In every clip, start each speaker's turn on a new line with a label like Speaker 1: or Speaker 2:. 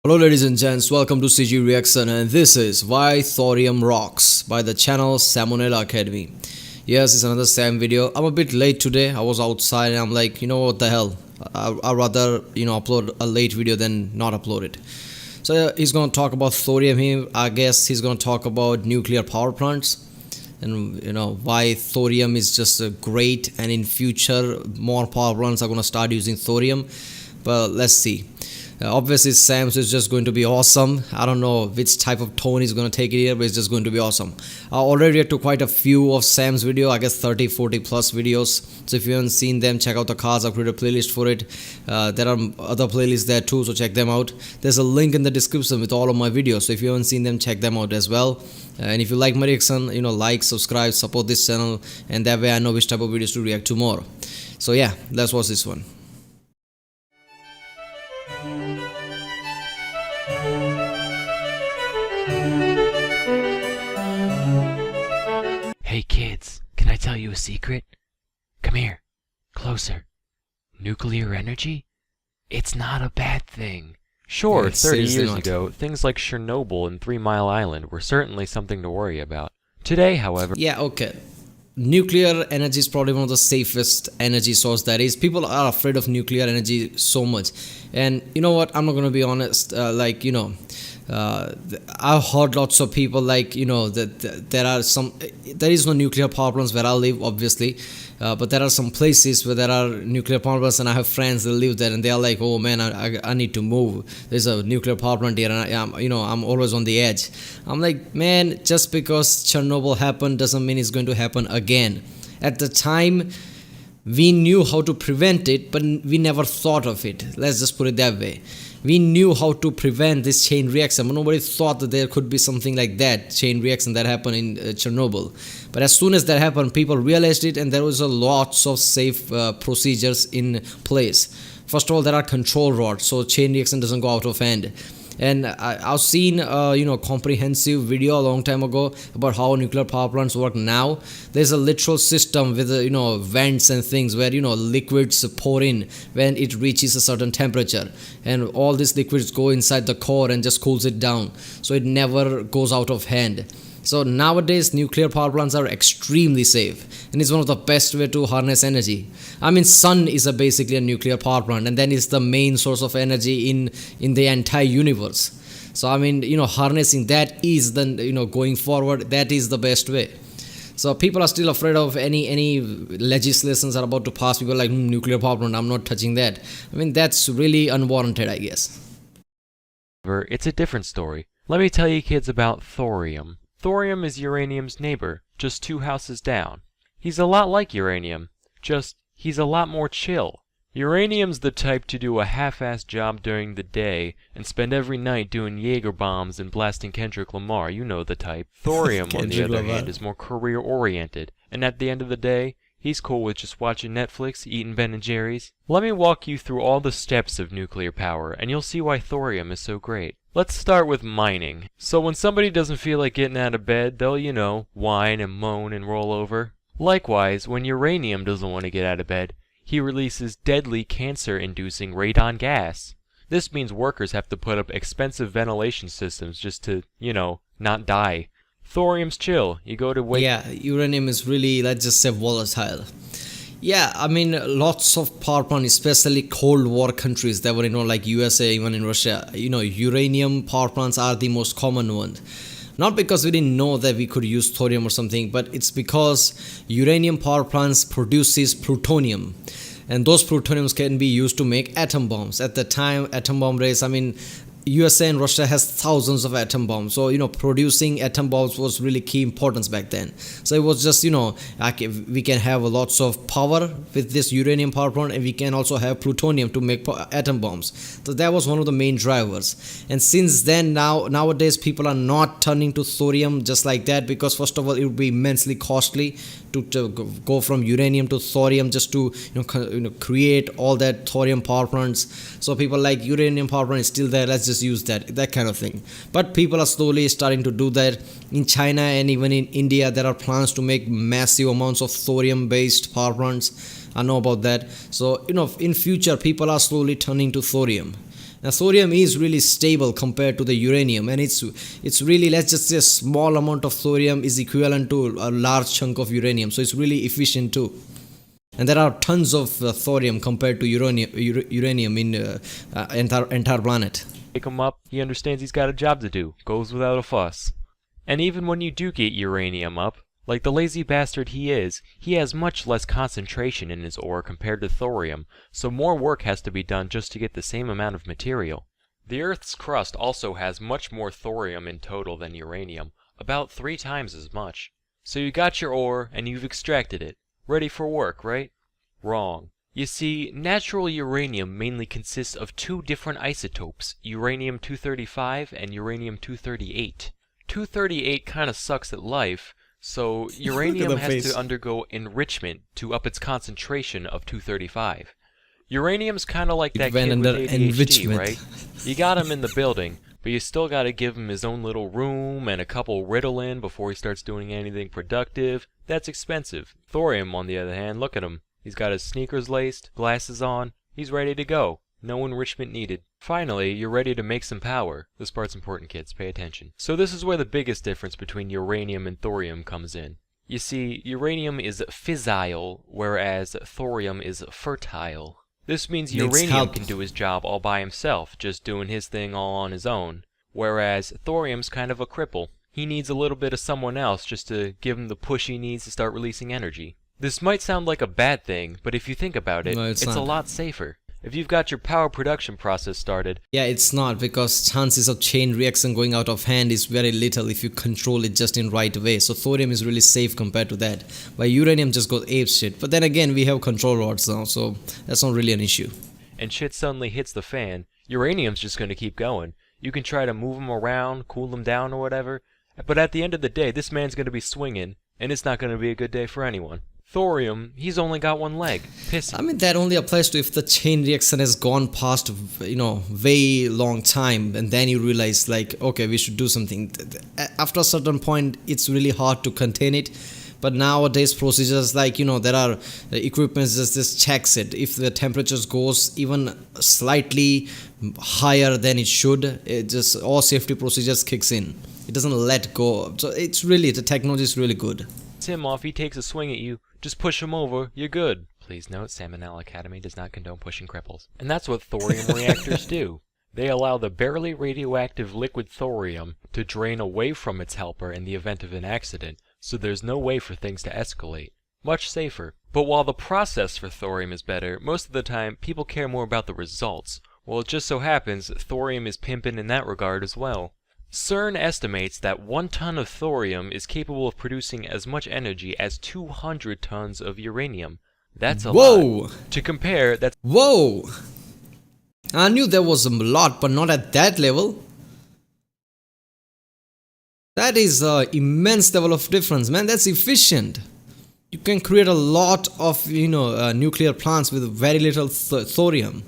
Speaker 1: Hello ladies and gents, welcome to CG Reaction, and this is Why Thorium Rocks by the channel SamONella Academy. Yes, it's another Sam video. I'm a bit late today. I was outside and I'm like, you know what the hell, I'd rather upload a late video than not upload it. So he's gonna talk about thorium here. I guess he's gonna talk about nuclear power plants and why thorium is just great, and in future more power plants are gonna start using thorium. But let's see. Obviously Sam's is just going to be awesome. I don't know which type of tone he's going to take it here, but it's just going to be awesome. I already reacted to quite a few of Sam's video, I guess 30-40 plus videos. So if you haven't seen them, check out the cards. I've created a playlist for it. There are other playlists there too, so check them out. There's a link in the description with all of my videos, so if you haven't seen them, check them out as well. And if you like my reaction, like, subscribe, support this channel, and that way I know which type of videos to react to more. So yeah, let's watch this one.
Speaker 2: Hey kids, can I tell you a secret? Come here, closer. Nuclear energy? It's not a bad thing. Sure,
Speaker 1: Yeah,
Speaker 2: 30 years
Speaker 1: not.
Speaker 2: ago, things like Chernobyl and 3 Mile Island were certainly something to worry about. Today, however...
Speaker 1: Yeah, okay. Nuclear energy is probably one of the safest energy source that is. People are afraid of nuclear energy so much. And you know what? I'm not going to be honest. I've heard lots of people that there is no nuclear power plants where I live, obviously, but there are some places where there are nuclear power plants, and I have friends that live there, and they are like, oh man, I need to move. There's a nuclear power plant here, and I'm always on the edge. I'm like, man, just because Chernobyl happened doesn't mean it's going to happen again. At the time, we knew how to prevent it, but we never thought of it. Let's just put it that way. We knew how to prevent this chain reaction, but nobody thought that there could be something like that, chain reaction that happened in Chernobyl. But as soon as that happened, people realized it, and there was a lots of safe procedures in place. First of all, there are control rods, so chain reaction doesn't go out of hand. And I've seen comprehensive video a long time ago about how nuclear power plants work now. There's a literal system with vents and things where liquids pour in when it reaches a certain temperature, and all these liquids go inside the core and just cools it down, so it never goes out of hand. So nowadays nuclear power plants are extremely safe, and it's one of the best way to harness energy. I mean, sun is basically a nuclear power plant, and then it's the main source of energy in the entire universe. So I mean, harnessing that is then going forward, that is the best way. So people are still afraid of any legislations are about to pass. People are like, nuclear power plant, I'm not touching that. I mean, that's really unwarranted, I guess.
Speaker 2: It's a different story. Let me tell you kids about thorium. Thorium is uranium's neighbor, just 2 houses down. He's a lot like uranium, just he's a lot more chill. Uranium's the type to do a half-assed job during the day and spend every night doing Jaeger bombs and blasting Kendrick Lamar, you know the type. Thorium, on the other hand, is more career-oriented, and at the end of the day, he's cool with just watching Netflix, eating Ben & Jerry's. Let me walk you through all the steps of nuclear power, and you'll see why thorium is so great. Let's start with mining. So when somebody doesn't feel like getting out of bed, they'll, whine and moan and roll over. Likewise, when uranium doesn't want to get out of bed, he releases deadly cancer-inducing radon gas. This means workers have to put up expensive ventilation systems just to, not die. Thorium's chill. You go to wait.
Speaker 1: Yeah, uranium is really, let's just say, volatile. Yeah, I mean, lots of power plants, especially Cold War countries that were, like USA, even in Russia, uranium power plants are the most common one. Not because we didn't know that we could use thorium or something, but it's because uranium power plants produces plutonium. And those plutoniums can be used to make atom bombs. At the time, atom bomb race, I mean, USA and Russia has thousands of atom bombs, so producing atom bombs was really key importance back then. So it was just we can have lots of power with this uranium power plant, and we can also have plutonium to make atom bombs. So that was one of the main drivers. And since then, nowadays people are not turning to thorium just like that, because first of all, it would be immensely costly to go from uranium to thorium just to create all that thorium power plants. So people like uranium power plant is still there, let's just use that kind of thing. But people are slowly starting to do that. In China and even in India, there are plans to make massive amounts of thorium based power plants. I know about that. So in future people are slowly turning to thorium. Now, thorium is really stable compared to the uranium, and it's really, let's just say, a small amount of thorium is equivalent to a large chunk of uranium, so it's really efficient too. And there are tons of thorium compared to uranium in entire planet.
Speaker 2: Pick him up, he understands he's got a job to do, goes without a fuss. And even when you do get uranium up, like the lazy bastard he is, he has much less concentration in his ore compared to thorium, so more work has to be done just to get the same amount of material. The Earth's crust also has much more thorium in total than uranium, about 3 times as much. So you got your ore, and you've extracted it. Ready for work, right? Wrong. You see, natural uranium mainly consists of 2 different isotopes, uranium-235 and uranium-238. 238 kinda sucks at life, so uranium has to undergo enrichment to up its concentration of 235. Uranium's kinda like that kid with ADHD, right? You got him in the building, but you still gotta give him his own little room and a couple Ritalin before he starts doing anything productive. That's expensive. Thorium, on the other hand, look at him. He's got his sneakers laced, glasses on, he's ready to go. No enrichment needed. Finally, you're ready to make some power. This part's important, kids, pay attention. So this is where the biggest difference between uranium and thorium comes in. You see, uranium is fissile, whereas thorium is fertile. This means uranium can do his job all by himself, just doing his thing all on his own, whereas thorium's kind of a cripple. He needs a little bit of someone else just to give him the push he needs to start releasing energy. This might sound like a bad thing, but if you think about it, it's a lot safer. If you've got your power production process started...
Speaker 1: Yeah, it's not, because chances of chain reaction going out of hand is very little if you control it just in right way. So thorium is really safe compared to that. But uranium just goes ape shit. But then again, we have control rods now, so that's not really an issue.
Speaker 2: And shit suddenly hits the fan, uranium's just going to keep going. You can try to move him around, cool him down or whatever, but at the end of the day, this man's going to be swinging, and it's not going to be a good day for anyone. Thorium, he's only got one leg. Pissy.
Speaker 1: I mean, that only applies to if the chain reaction has gone past, way long time, and then you realize, like, okay, we should do something. After a certain point, it's really hard to contain it. But nowadays, procedures like, there are equipment just checks it. If the temperature goes even slightly higher than it should, it just all safety procedures kicks in. It doesn't let go. So it's really, the technology is really good.
Speaker 2: Him off, he takes a swing at you, just push him over, you're good. Please note, SamONella Academy does not condone pushing cripples. And that's what thorium reactors do. They allow the barely radioactive liquid thorium to drain away from its helper in the event of an accident, so there's no way for things to escalate. Much safer. But while the process for thorium is better, most of the time people care more about the results. Well, it just so happens thorium is pimpin' in that regard as well. CERN estimates that 1 ton of thorium is capable of producing as much energy as 200 tons of uranium. That's a lot. To compare, that's...
Speaker 1: Whoa! I knew there was a lot, but not at that level. That is an immense level of difference, man. That's efficient. You can create a lot of, nuclear plants with very little thorium.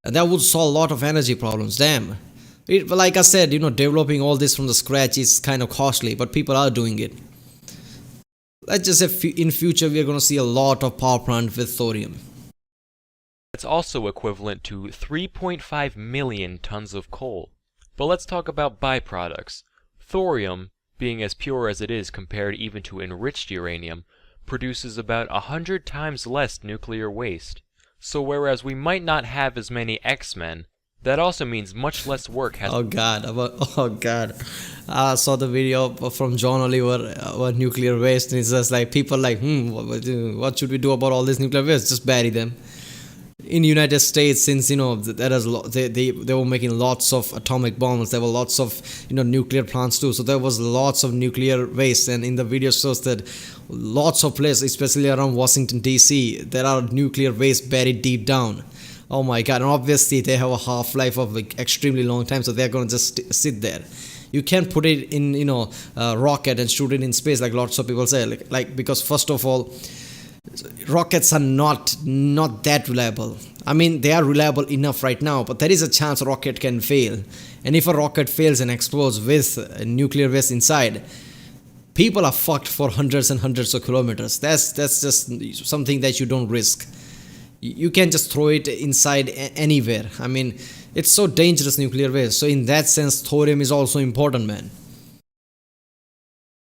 Speaker 1: And that would solve a lot of energy problems, damn. Like I said, developing all this from the scratch is kind of costly, but people are doing it. Let's just say in future we are going to see a lot of power plant with thorium.
Speaker 2: It's also equivalent to 3.5 million tons of coal. But let's talk about byproducts. Thorium, being as pure as it is compared even to enriched uranium, produces about 100 times less nuclear waste. So whereas we might not have as many X-Men, that also means much less work has...
Speaker 1: Oh god. I saw the video from John Oliver about nuclear waste, and it's just like, people like, what should we do about all this nuclear waste? Just bury them. In the United States, since, there is they were making lots of atomic bombs, there were lots of, nuclear plants too, so there was lots of nuclear waste, and in the video shows that lots of places, especially around Washington DC, there are nuclear waste buried deep down. Oh my god, and obviously they have a half-life of extremely long time, so they're gonna just sit there. You can't put it in, a rocket and shoot it in space like lots of people say, because first of all, rockets are not that reliable. I mean, they are reliable enough right now, but there is a chance a rocket can fail. And if a rocket fails and explodes with nuclear waste inside, people are fucked for hundreds and hundreds of kilometers. That's just something that you don't risk. You can't just throw it inside anywhere. I mean, It's so dangerous, nuclear waste. So in that sense, thorium is also important, man.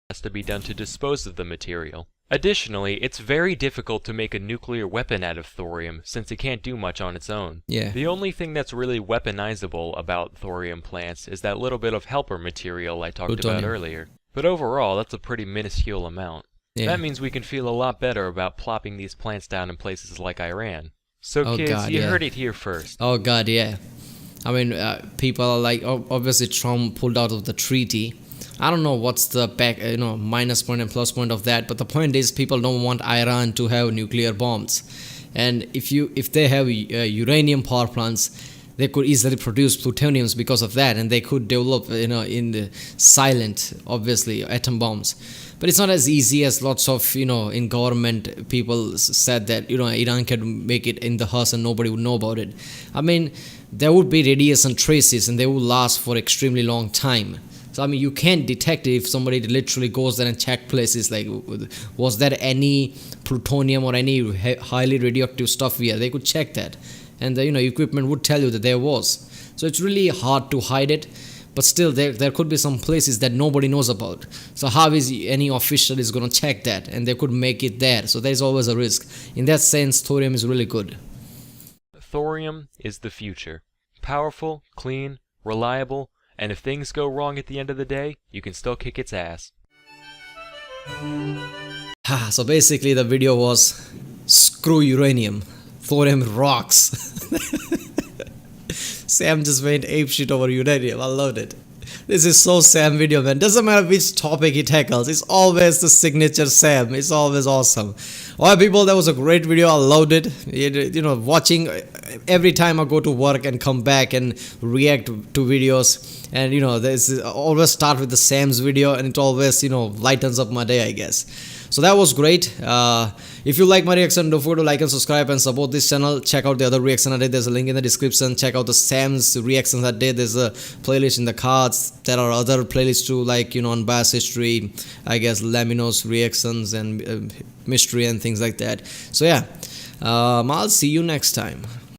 Speaker 2: Has to be done to dispose of the material. Additionally, it's very difficult to make a nuclear weapon out of thorium, since it can't do much on its own.
Speaker 1: Yeah.
Speaker 2: The only thing that's really weaponizable about thorium plants is that little bit of helper material I talked about earlier. But overall, that's a pretty minuscule amount.
Speaker 1: Yeah.
Speaker 2: That means we can feel a lot better about plopping these plants down in places like Iran. So
Speaker 1: Oh,
Speaker 2: kids,
Speaker 1: God,
Speaker 2: you
Speaker 1: yeah.
Speaker 2: heard it here first.
Speaker 1: Oh God, yeah. I mean, people are like, obviously Trump pulled out of the treaty. I don't know what's the minus point and plus point of that, but the point is people don't want Iran to have nuclear bombs. And if they have uranium power plants, they could easily produce plutoniums because of that, and they could develop in the silent, obviously, atom bombs. But it's not as easy as lots of in government people said that Iran can make it in the hush and nobody would know about it. I mean, there would be radiation traces and they would last for extremely long time. So I mean, you can't detect it if somebody literally goes there and check places like, was there any plutonium or any highly radioactive stuff here? They could check that, and the equipment would tell you that there was. So it's really hard to hide it, but still there could be some places that nobody knows about. So how is any official is going to check that? And they could make it there. So there's always a risk. In that sense, thorium is really good.
Speaker 2: Thorium is the future. Powerful, clean, reliable, and if things go wrong at the end of the day, you can still kick its ass.
Speaker 1: So basically the video was screw uranium. Thorium rocks. Sam just went apeshit over uranium. I loved it. This is so Sam video, man. Doesn't matter which topic he tackles. It's always the signature Sam. It's always awesome. Alright people, that was a great video. I loved it. Watching every time I go to work and come back and react to videos. And there's always start with the Sam's video, and it always lightens up my day, I guess. So that was great. If you like my reaction, don't forget to like and subscribe and support this channel. Check out the other reaction I did. There's a link in the description. Check out the Sam's reactions I did. There's a playlist in the cards. There are other playlists too, like unbiased history, I guess Laminos reactions and mystery and things like that. So yeah, I'll see you next time.